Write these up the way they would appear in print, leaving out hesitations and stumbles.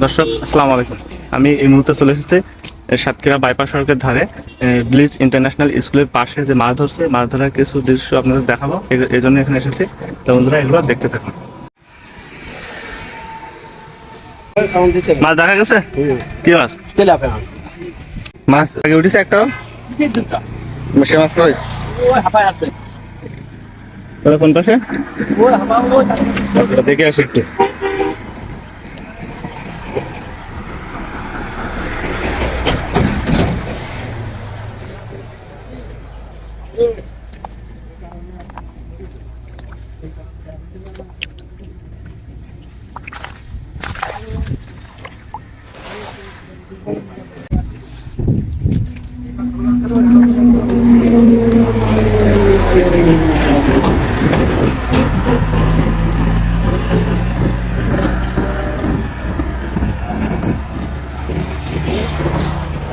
দর্শক আসসালামু আলাইকুম। আমি এই মুহূর্তে চলে এসেছি সাতক্ষীরা বাইপাস সড়কের ধারে ব্লিজ ইন্টারন্যাশনাল স্কুলের পাশে যে মাছ ধরছে, মাছ ধরার কিছু দৃশ্য আপনাদের দেখাবো, এই জন্য এখানে এসেছি। তো বন্ধুরা এগুলো দেখতে থাকুন। মাছ দেখা গেছে? কি মাছ? মাছ আগে উঠেছে একটা, সে মাছ কই? ওটা কোন পাশে? দেখে আসি একটু।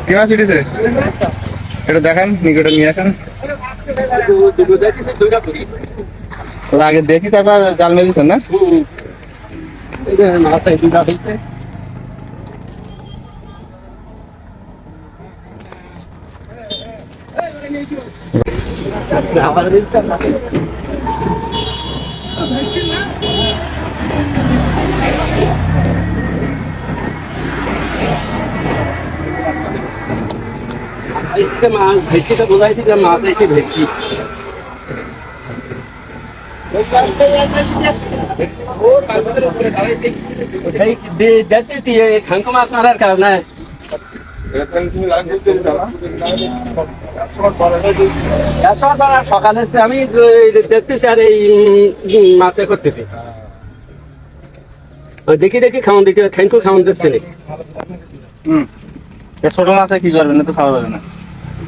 কি মাছ উঠেছে? এটা দেখান, নিকটে নিয়ে আসেন। আগে দেখি তারপর জাল মেরেছেন না? মাছ ভেটকিটা বোঝাইছি যে মাছ এসে ভেটকি খাঙ্ক মাছ মারার কারণে সকালে আমি দেখতেছি আর এই মাছে করতেছি দেখি দেখি খাওয়ান দিতে খাঙ্ক খাওয়ান দিচ্ছে না। ছোট মাছ কি করবেন, না তো খাওয়া যাবে না।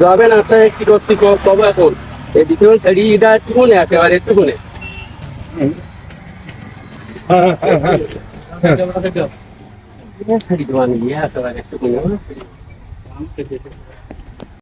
যাবে না, তাই কি করতে কবে এখন এই দ্বিতীয় শাড়িটা একটু নে একেবারে একটু নে শাড়ি দোয়ানি একেবারে একটু